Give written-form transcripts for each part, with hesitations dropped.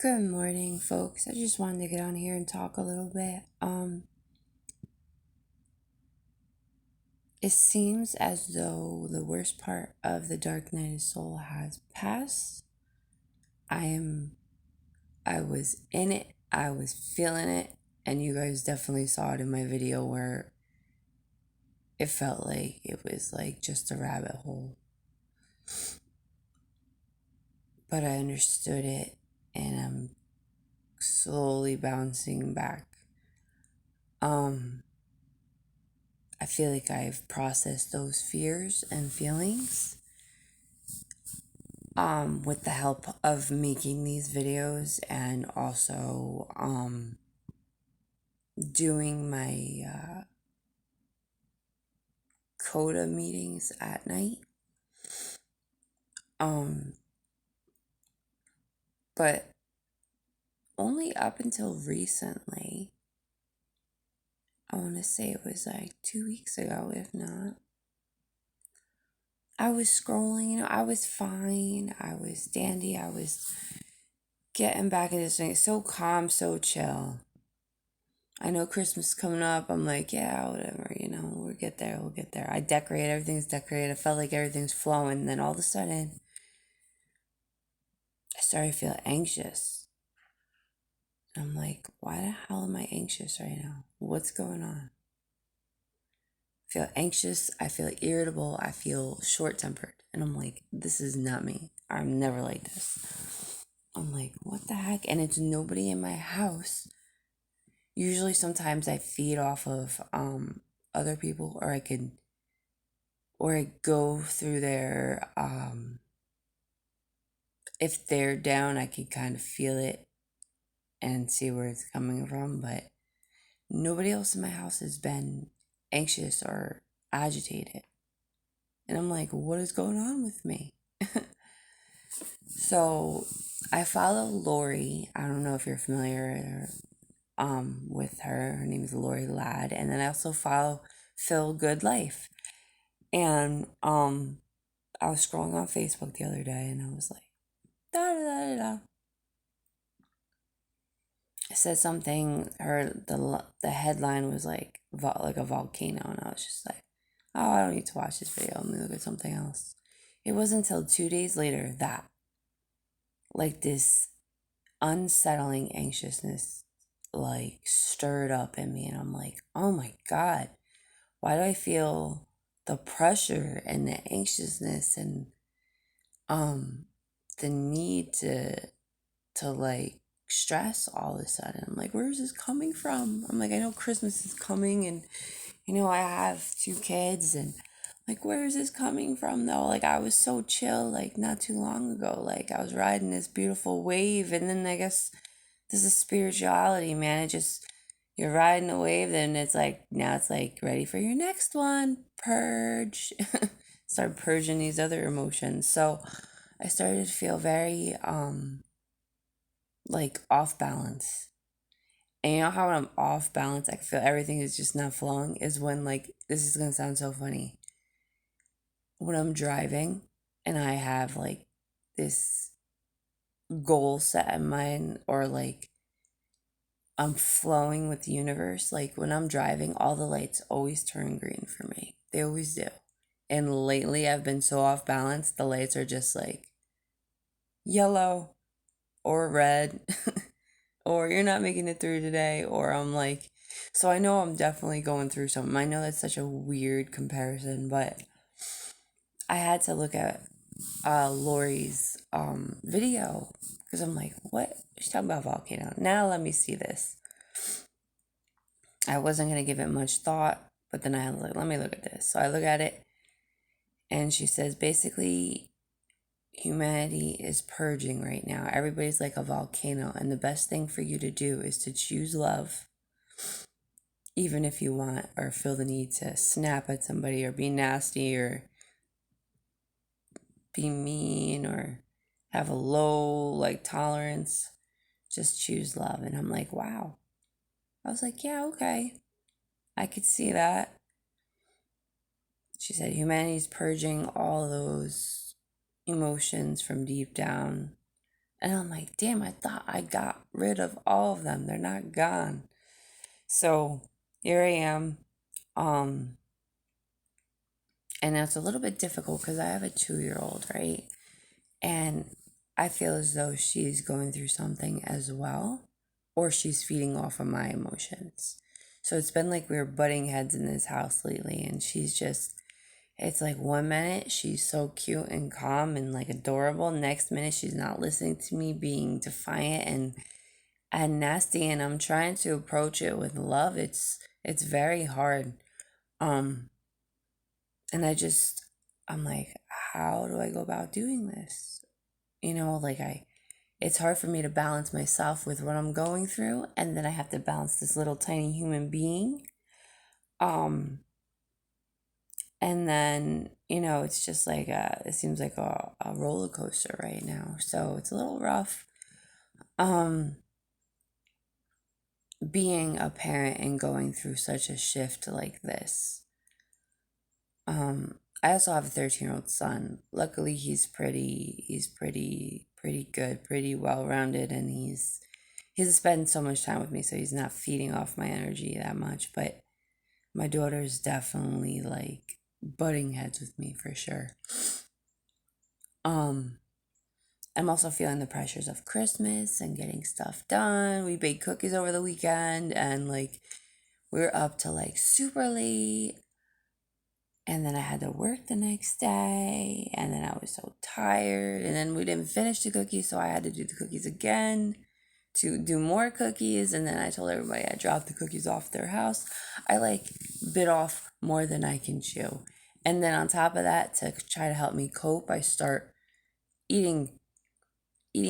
Good morning, folks. I just wanted to get on here and talk a little bit. It seems as though the worst part of the dark night of soul has passed. I was in it, I was feeling it, and you guys definitely saw it in my video where it felt like it was like just a rabbit hole. But I understood it, and I'm slowly bouncing back. I feel like I've processed those fears and feelings with the help of making these videos and also doing my coda meetings at night. But only up until recently, I want to say it was like 2 weeks ago, if not. I was scrolling, I was fine, I was dandy, I was getting back into this thing, so calm, so chill. I know Christmas is coming up, I'm like, yeah, whatever, we'll get there. I decorate, everything's decorated, I felt like everything's flowing, and then all of a sudden, I started to feel anxious. I'm like, why the hell am I anxious right now? What's going on? I feel anxious, I feel irritable, I feel short-tempered. And I'm like, this is not me. I'm never like this. I'm like, what the heck? And it's nobody in my house. Usually sometimes I feed off of other people, or I go through their if they're down, I could kind of feel it and see where it's coming from, but nobody else in my house has been anxious or agitated. And I'm like, what is going on with me? So I follow Lori. I don't know if you're familiar with her. Her name is Lori Ladd. And then I also follow Phil Good Life. And I was scrolling on Facebook the other day and I was like, da da da da. It said something, the headline was like a volcano, and I was just like, oh, I don't need to watch this video. Let me look at something else. It wasn't until 2 days later that like this unsettling anxiousness like stirred up in me, and I'm like, oh my God, why do I feel the pressure and the anxiousness and the need to like stress all of a sudden? I'm like, where is this coming from? I'm like, I know Christmas is coming, and I have 2 kids, and like, where is this coming from though? Like, I was so chill like not too long ago. Like, I was riding this beautiful wave, and then I guess this is spirituality, man. It just, you're riding a wave, then it's like, now it's like, ready for your next one, purge. Start purging these other emotions. So I started to feel very like off balance. And you know how when I'm off balance, I feel everything is just not flowing, is when, like, this is gonna sound so funny. When I'm driving and I have like this goal set in mind, or like I'm flowing with the universe, like when I'm driving, all the lights always turn green for me. They always do. And lately I've been so off balance, the lights are just like yellow or red. Or you're not making it through today, or I'm like, so I know I'm definitely going through something. I know that's such a weird comparison, but I had to look at Lori's video, because I'm like, what? She's talking about volcano. Now let me see this. I wasn't going to give it much thought, but then I was like, let me look at this. So I look at it, and she says basically humanity is purging right now. Everybody's like a volcano, and the best thing for you to do is to choose love, even if you want or feel the need to snap at somebody or be nasty or be mean or have a low like tolerance. Just choose love. And I'm like, wow. I was like, yeah, okay, I could see that. She said humanity's purging all those emotions from deep down, And I'm like, damn, I thought I got rid of all of them. They're not gone. So here I am. Um, and it's a little bit difficult because I have a 2-year-old, right? And I feel as though she's going through something as well, or she's feeding off of my emotions. So it's been like we were butting heads in this house lately, and she's just, it's like 1 minute she's so cute and calm and like adorable. Next minute she's not listening to me, being defiant and nasty. And I'm trying to approach it with love. It's very hard. Um, and I'm like, how do I go about doing this? Like it's hard for me to balance myself with what I'm going through, and then I have to balance this little tiny human being. Um, and then, it's just like it seems like a roller coaster right now. So it's a little rough. Um, being a parent and going through such a shift like this. I also have a 13-year-old son. Luckily, he's pretty good, pretty well rounded, and he's spent so much time with me, so he's not feeding off my energy that much. But my daughter's definitely like butting heads with me for sure. Um, I'm also feeling the pressures of Christmas and getting stuff done. We baked cookies over the weekend, and like we were up to like super late. And then I had to work the next day, and then I was so tired, and then we didn't finish the cookies, so I had to do the cookies again to do more cookies. And then I told everybody I dropped the cookies off their house. I like bit off more than I can chew. And then on top of that, to try to help me cope, I start eating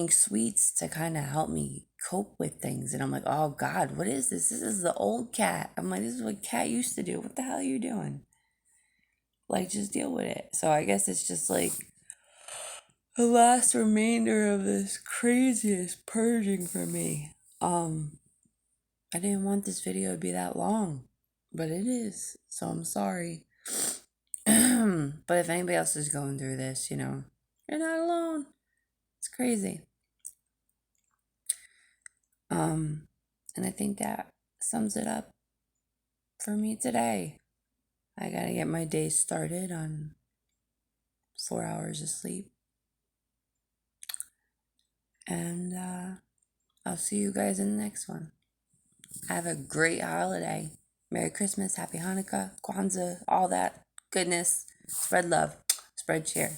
sweets to kind of help me cope with things. And I'm like, oh God, what is this? This is the old cat. I'm like, this is what cat used to do. What the hell are you doing? Like, just deal with it. So I guess it's just like the last remainder of this craziest purging for me. I didn't want this video to be that long, but it is. So I'm sorry. But if anybody else is going through this, you're not alone. It's crazy. And I think that sums it up for me today. I gotta get my day started on 4 hours of sleep. And I'll see you guys in the next one. Have a great holiday. Merry Christmas, Happy Hanukkah, Kwanzaa, all that goodness. Spread love, spread cheer.